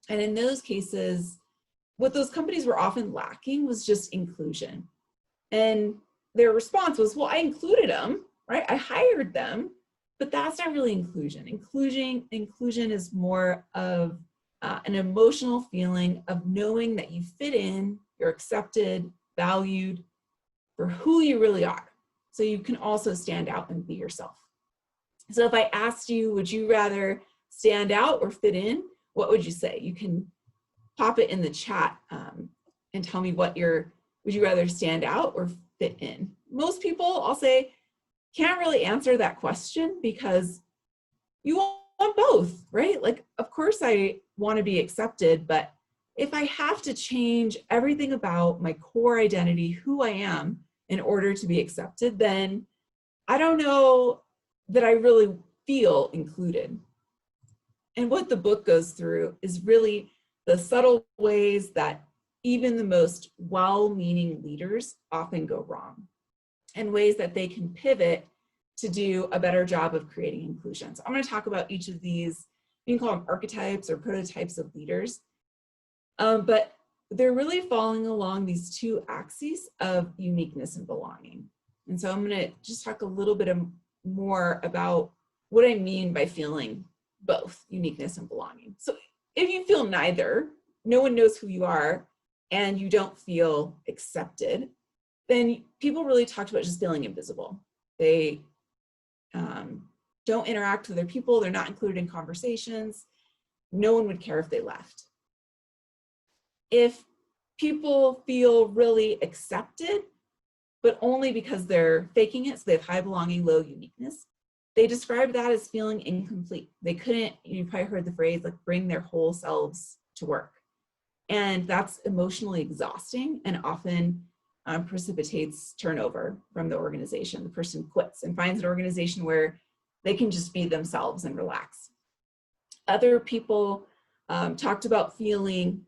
And in those cases, what those companies were often lacking was just inclusion. And their response was, well, I included them, right? I hired them, but that's not really inclusion. Inclusion is more of an emotional feeling of knowing that you fit in, you're accepted, valued for who you really are. So you can also stand out and be yourself. So if I asked you, would you rather stand out or fit in? What would you say? You can pop it in the chat and tell me would you rather stand out or fit in? Most people, I'll say, can't really answer that question because you want both, right? Like, of course I want to be accepted, but if I have to change everything about my core identity, who I am, in order to be accepted, then I don't know that I really feel included. And what the book goes through is really the subtle ways that even the most well-meaning leaders often go wrong, and ways that they can pivot to do a better job of creating inclusion. So I'm going to talk about each of these. You can call them archetypes or prototypes of leaders, but they're really following along these two axes of uniqueness and belonging. And so I'm going to just talk a little bit more about what I mean by feeling both uniqueness and belonging. So if you feel neither, no one knows who you are, and you don't feel accepted, then people really talked about just feeling invisible. They don't interact with other people. They're not included in conversations. No one would care if they left. If people feel really accepted, but only because they're faking it, so they have high belonging, low uniqueness, they describe that as feeling incomplete. They couldn't, you probably heard the phrase, like, bring their whole selves to work. And that's emotionally exhausting and often precipitates turnover from the organization. The person quits and finds an organization where they can just be themselves and relax. Other people talked about feeling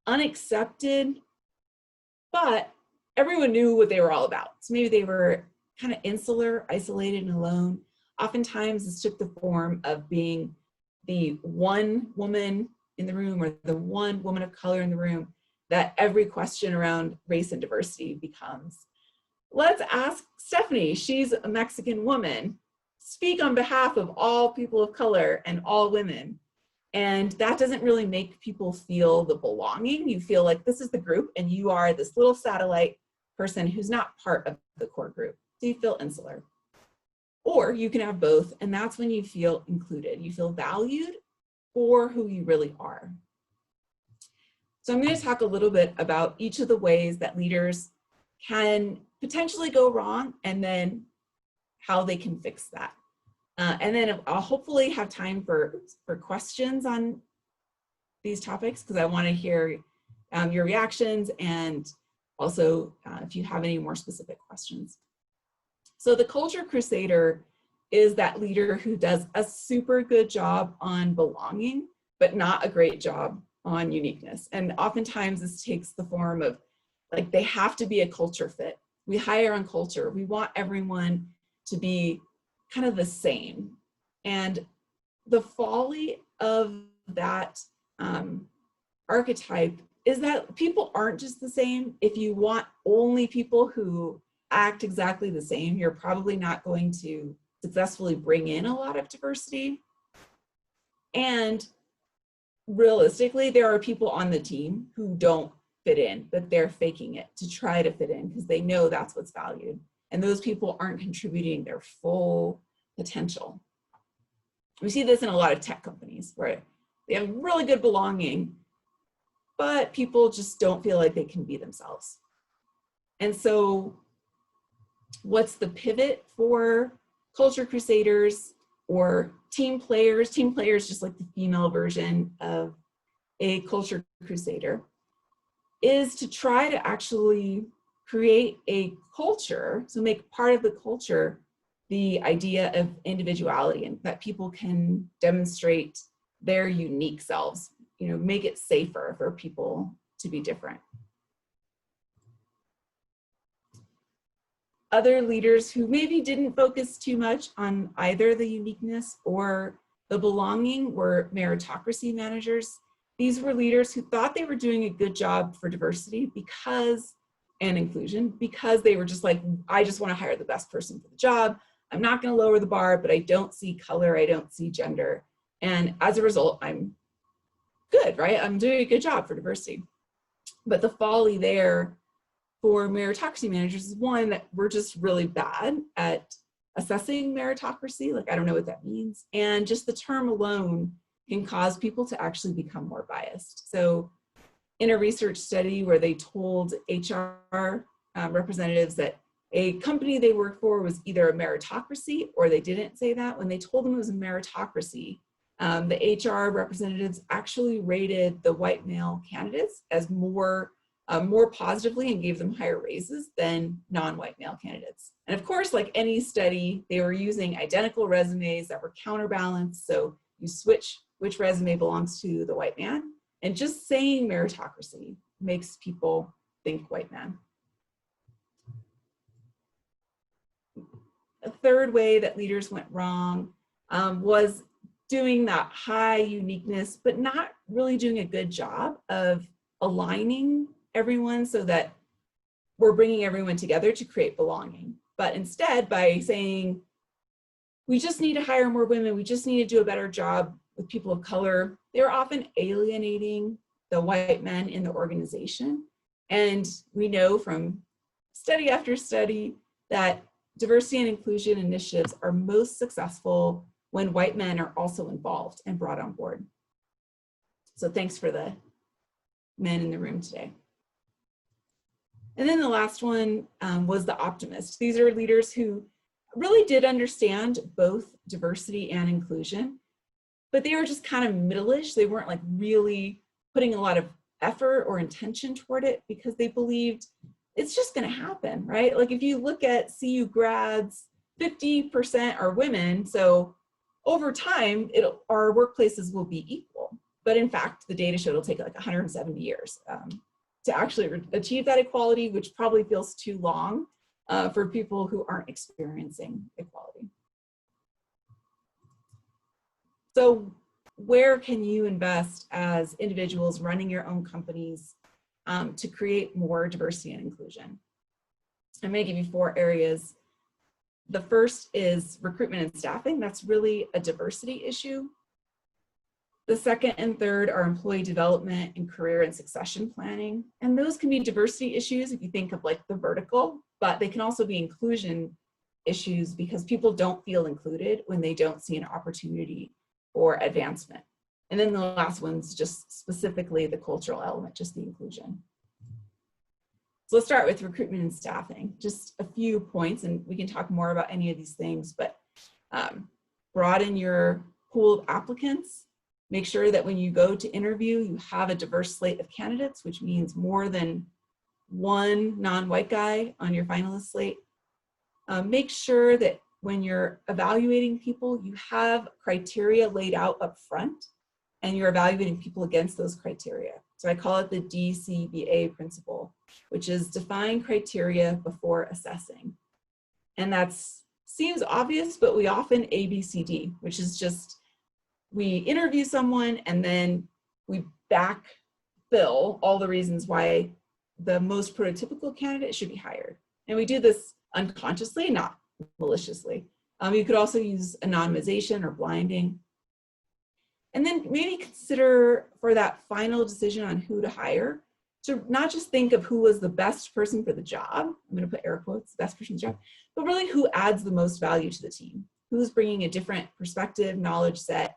unaccepted, but everyone knew what they were all about. So maybe they were kind of insular, isolated, and alone. Oftentimes this took the form of being the one woman in the room or the one woman of color in the room that every question around race and diversity becomes. Let's ask Stefanie. She's a Mexican woman. Speak on behalf of all people of color and all women. And that doesn't really make people feel the belonging. You feel like this is the group and you are this little satellite person who's not part of the core group. So you feel insular. Or you can have both, and that's when you feel included. You feel valued for who you really are. So I'm going to talk a little bit about each of the ways that leaders can potentially go wrong and then how they can fix that. And then I'll hopefully have time for questions on these topics, because I want to hear your reactions and also if you have any more specific questions. So the culture crusader is that leader who does a super good job on belonging, but not a great job on uniqueness. And oftentimes this takes the form of, like, they have to be a culture fit. We hire on culture. We want everyone to be kind of the same. And the folly of that archetype is that people aren't just the same. If you want only people who act exactly the same, you're probably not going to successfully bring in a lot of diversity. And realistically, there are people on the team who don't fit in, but they're faking it to try to fit in because they know that's what's valued. And those people aren't contributing their full potential. We see this in a lot of tech companies where they have really good belonging, but people just don't feel like they can be themselves. And so what's the pivot for culture crusaders or team players? Team players, just like the female version of a culture crusader, is to try to actually create a culture, so make part of the culture the idea of individuality, and that people can demonstrate their unique selves, you know, make it safer for people to be different. Other leaders who maybe didn't focus too much on either the uniqueness or the belonging were meritocracy managers. These were leaders who thought they were doing a good job for diversity and inclusion because they were just like, I just want to hire the best person for the job. I'm not going to lower the bar, but I don't see color, I don't see gender. And as a result, I'm good, right? I'm doing a good job for diversity. But the folly there for meritocracy managers is one, that we're just really bad at assessing meritocracy. Like, I don't know what that means. And just the term alone can cause people to actually become more biased. So in a research study where they told HR representatives that a company they worked for was either a meritocracy, or they didn't say that, when they told them it was a meritocracy, the HR representatives actually rated the white male candidates as more positively and gave them higher raises than non-white male candidates. And of course, like any study, they were using identical resumes that were counterbalanced. So you switch which resume belongs to the white man. And just saying meritocracy makes people think white man. A third way that leaders went wrong was doing that high uniqueness, but not really doing a good job of aligning everyone so that we're bringing everyone together to create belonging. But instead, by saying, we just need to hire more women, we just need to do a better job with people of color, they're often alienating the white men in the organization. And we know from study after study that diversity and inclusion initiatives are most successful when white men are also involved and brought on board. So thanks for the men in the room today. And then the last one was the optimist. These are leaders who really did understand both diversity and inclusion, but they were just kind of middle-ish. They weren't like really putting a lot of effort or intention toward it because they believed it's just going to happen, right? Like if you look at CU grads, 50% are women. So over time, our workplaces will be equal. But in fact, the data showed it'll take like 170 years to actually achieve that equality, which probably feels too long for people who aren't experiencing equality. So where can you invest as individuals running your own companies to create more diversity and inclusion? I'm going to give you 4 areas. The first is recruitment and staffing. That's really a diversity issue. The second and third are employee development and career and succession planning. And those can be diversity issues if you think of like the vertical, but they can also be inclusion issues because people don't feel included when they don't see an opportunity for advancement. And then the last one's just specifically the cultural element, just the inclusion. So let's start with recruitment and staffing. Just a few points, and we can talk more about any of these things, but broaden your pool of applicants. Make sure that when you go to interview, you have a diverse slate of candidates, which means more than one non-white guy on your finalist slate. Make sure that when you're evaluating people, you have criteria laid out up front and you're evaluating people against those criteria. So I call it the DCBA principle, which is define criteria before assessing. And that seems obvious, but we often ABCD, which is just, we interview someone and then we backfill all the reasons why the most prototypical candidate should be hired. And we do this unconsciously, not maliciously. You could also use anonymization or blinding. And then maybe consider for that final decision on who to hire, to not just think of who was the best person for the job, I'm going to put air quotes, best person for the job, but really who adds the most value to the team, who's bringing a different perspective, knowledge set,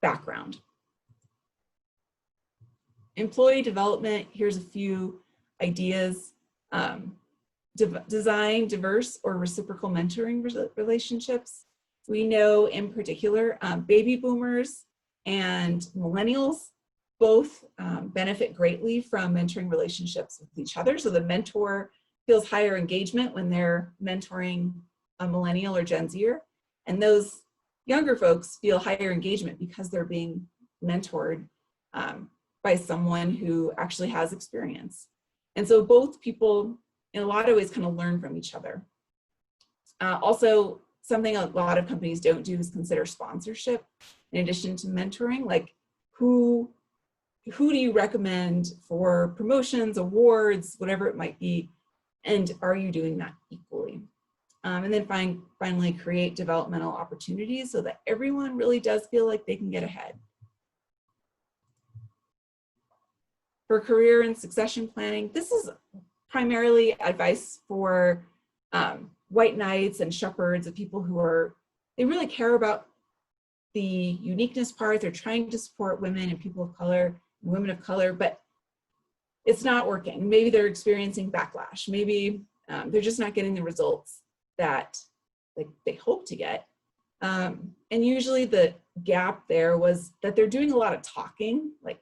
background. Employee development, here's a few ideas. Design diverse or reciprocal mentoring relationships. We know in particular, baby boomers and millennials both benefit greatly from mentoring relationships with each other. So the mentor feels higher engagement when they're mentoring a millennial or Gen Zer, and those younger folks feel higher engagement because they're being mentored by someone who actually has experience. And so both people, in a lot of ways, kind of learn from each other. Also, something a lot of companies don't do is consider sponsorship in addition to mentoring. Like, who do you recommend for promotions, awards, whatever it might be, and are you doing that equally? And then finally create developmental opportunities so that everyone really does feel like they can get ahead. For career and succession planning, this is primarily advice for white knights and shepherds, of people who they really care about the uniqueness part. They're trying to support women and people of color, women of color, but it's not working. Maybe they're experiencing backlash. Maybe they're just not getting the results that they hope to get. And usually the gap there was that they're doing a lot of talking, like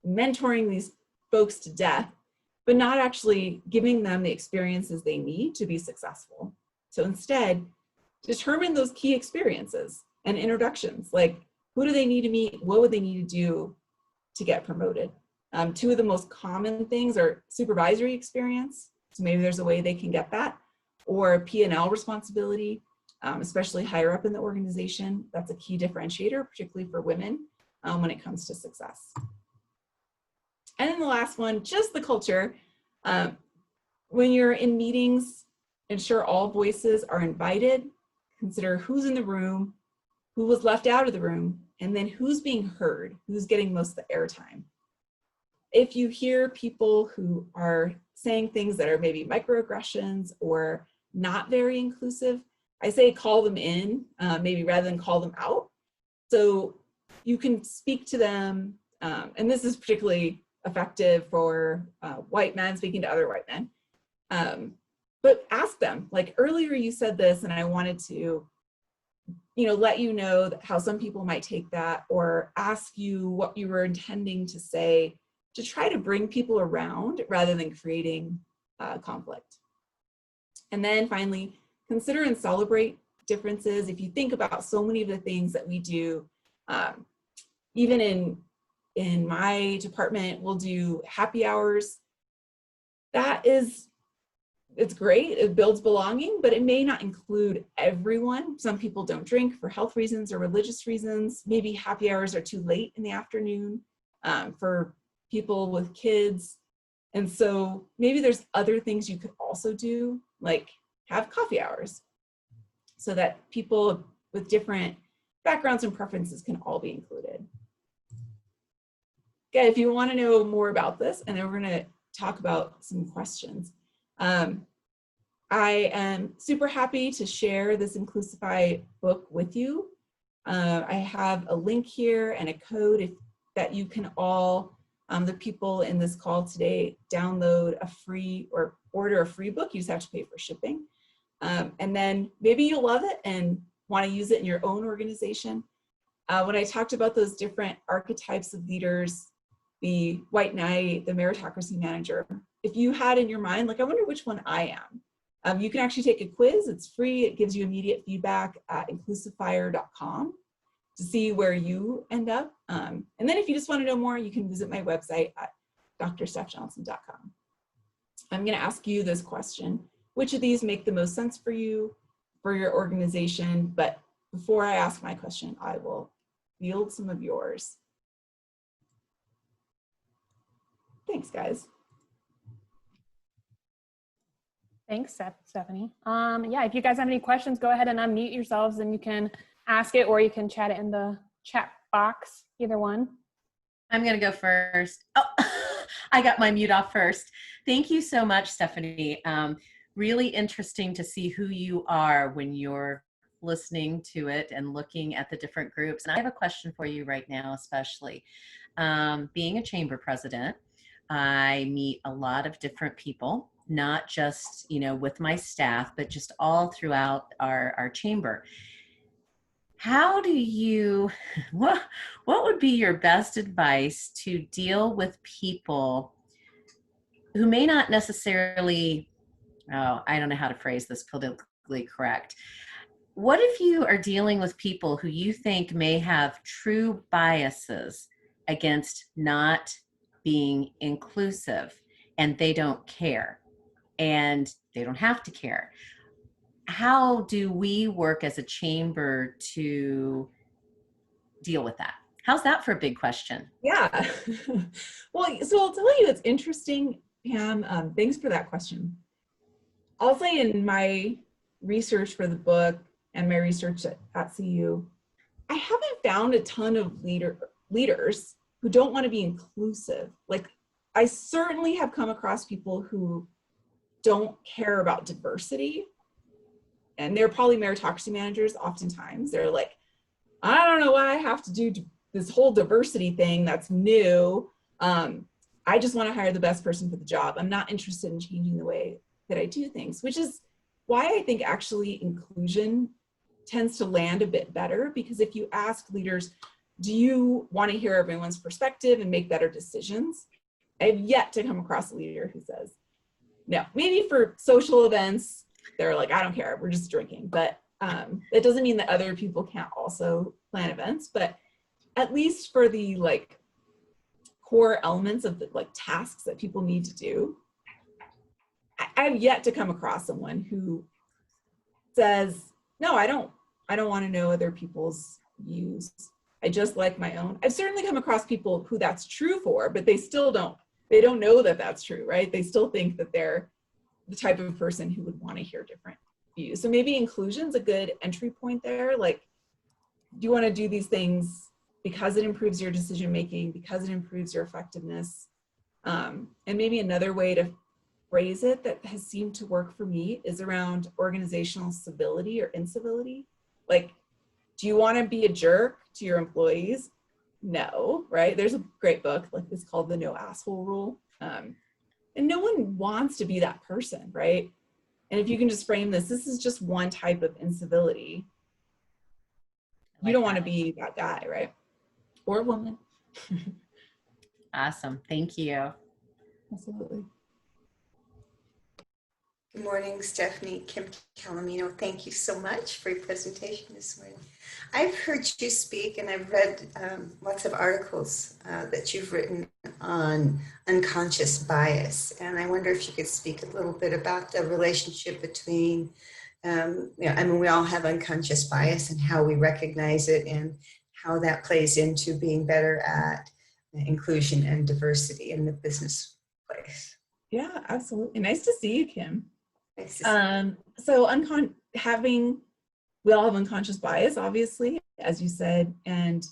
mentoring these folks to death, but not actually giving them the experiences they need to be successful. So instead, determine those key experiences and introductions, like who do they need to meet? What would they need to do to get promoted? Two of the most common things are supervisory experience. So maybe there's a way they can get that, or P&L responsibility, especially higher up in the organization. That's a key differentiator, particularly for women when it comes to success. And then the last one, just the culture. When you're in meetings, ensure all voices are invited. Consider who's in the room, who was left out of the room, and then who's being heard, who's getting most of the airtime. If you hear people who are saying things that are maybe microaggressions or not very inclusive, I say call them in, maybe rather than call them out. So you can speak to them, and this is particularly effective for white men speaking to other white men. But ask them, like earlier you said this and I wanted to let you know how some people might take that, or ask you what you were intending to say, to try to bring people around rather than creating conflict. And then finally, consider and celebrate differences. If you think about so many of the things that we do, even in my department, we'll do happy hours. It's great, it builds belonging, but it may not include everyone. Some people don't drink for health reasons or religious reasons. Maybe happy hours are too late in the afternoon for people with kids. And so maybe there's other things you could also do, like have coffee hours, so that people with different backgrounds and preferences can all be included. Okay, if you want to know more about this, and then we're going to talk about some questions. I am super happy to share this Inclusify book with you. I have a link here and a code that you can all, the people in this call today, download a free or order a free book. You just have to pay for shipping. And then maybe you'll love it and want to use it in your own organization. When I talked about those different archetypes of leaders, the white knight, the meritocracy manager, if you had in your mind, like, I wonder which one I am, you can actually take a quiz. It's free. It gives you immediate feedback at inclusifier.com to see where you end up. And then if you just want to know more, you can visit my website at drstephjohnson.com. I'm going to ask you this question. Which of these make the most sense for you, for your organization? But before I ask my question, I will field some of yours. Thanks, guys. Thanks, Stephanie. Yeah, if you guys have any questions, go ahead and unmute yourselves and you can ask it, or you can chat it in the chat box, either one. I'm going to go first. Oh, I got my mute off first. Thank you so much, Stephanie. Really interesting to see who you are when you're listening to it and looking at the different groups. And I have a question for you right now, especially. Being a chamber president, I meet a lot of different people, not just, with my staff, but just all throughout our chamber. How do you, what would be your best advice to deal with people who may not necessarily, I don't know how to phrase this politically correct. What if you are dealing with people who you think may have true biases against not being inclusive, and they don't care, and they don't have to care? How do we work as a chamber to deal with that? How's that for a big question? Yeah. Well, so I'll tell you, it's interesting, Pam. Thanks for that question. I'll say in my research for the book and my research at CU, I haven't found a ton of leaders who don't want to be inclusive. Like, I certainly have come across people who don't care about diversity, and they're probably meritocracy managers. Oftentimes they're like, I don't know why I have to do this whole diversity thing that's new. I just want to hire the best person for the job. I'm not interested in changing the way that I do things, which is why I think actually inclusion tends to land a bit better, because if you ask leaders, do you want to hear everyone's perspective and make better decisions? I have yet to come across a leader who says, no. Maybe for social events, they're like, I don't care, we're just drinking. But that doesn't mean that other people can't also plan events. But at least for the like core elements of the like tasks that people need to do, I've yet to come across someone who says, no, I don't want to know other people's views. I just like my own. I've certainly come across people who that's true for, but they don't know that that's true, right? They still think that they're the type of person who would want to hear different views. So maybe inclusion's a good entry point there. Like, do you want to do these things because it improves your decision making, because it improves your effectiveness? And maybe another way to phrase it that has seemed to work for me is around organizational civility or incivility. Like, do you want to be a jerk to your employees? No, right? There's a great book, like it's called The No Asshole Rule. And no one wants to be that person, right? And if you can just frame this is just one type of incivility. You don't want to be that guy, right? Or woman. Awesome. Thank you. Absolutely. Good morning, Stephanie, Kim Calamino. Thank you so much for your presentation this morning. I've heard you speak and I've read lots of articles that you've written on unconscious bias. And I wonder if you could speak a little bit about the relationship between, we all have unconscious bias and how we recognize it and how that plays into being better at inclusion and diversity in the business place. Yeah, absolutely. Nice to see you, Kim. Nice to see you. So we all have unconscious bias, obviously, as you said, and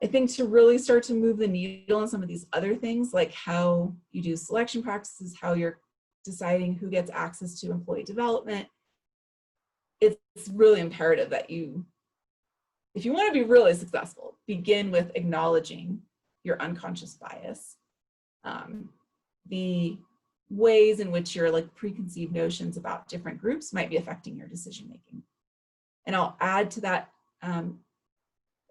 I think to really start to move the needle on some of these other things, like how you do selection practices, how you're deciding who gets access to employee development, it's really imperative that if you want to be really successful, begin with acknowledging your unconscious bias. The ways in which your like preconceived notions about different groups might be affecting your decision making. And I'll add to that an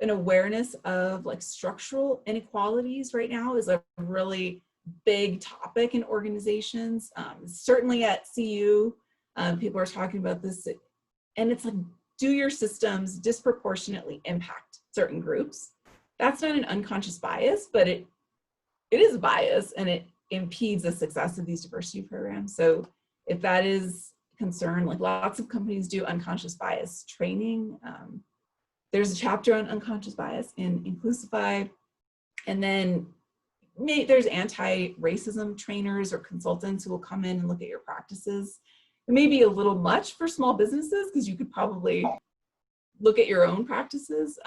awareness of like structural inequalities right now is a really big topic in organizations. Certainly at CU, people are talking about this, and it's like, do your systems disproportionately impact certain groups? That's not an unconscious bias, but it is a bias, and it impedes the success of these diversity programs. So if that is a concern, like lots of companies do unconscious bias training. There's a chapter on unconscious bias in Inclusify. And then there's anti-racism trainers or consultants who will come in and look at your practices. It may be a little much for small businesses because you could probably look at your own practices.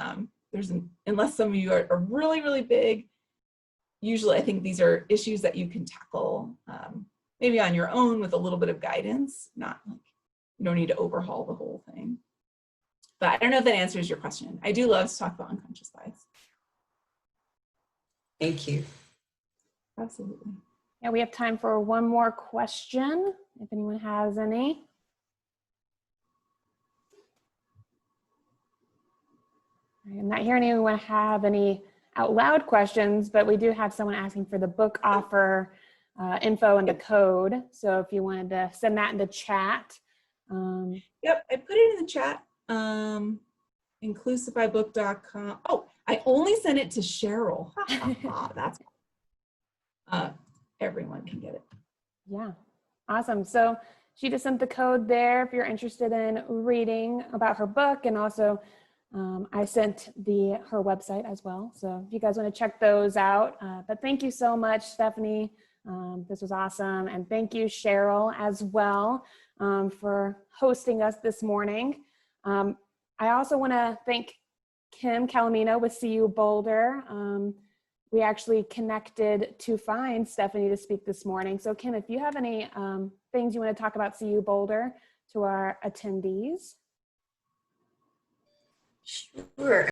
Unless some of you are really, really big, usually I think these are issues that you can tackle maybe on your own with a little bit of guidance, not like you don't need to overhaul the whole thing. But I don't know if that answers your question. I do love to talk about unconscious bias. Thank you. Absolutely. Yeah, we have time for one more question, if anyone has any. I'm not hearing anyone have any out loud questions, but we do have someone asking for the book offer info and the code. So if you wanted to send that in the chat. Yep, I put it in the chat. Inclusifybook.com. Oh, I only sent it to Cheryl. That's everyone can get it. Yeah, awesome. So she just sent the code there if you're interested in reading about her book and also I sent her website as well. So if you guys want to check those out, but thank you so much, Stefanie. This was awesome. And thank you, Cheryl, as well, for hosting us this morning. I also want to thank Kim Calomino with CU Boulder. We actually connected to find Stefanie to speak this morning. So Kim, if you have any things you want to talk about CU Boulder to our attendees. Sure.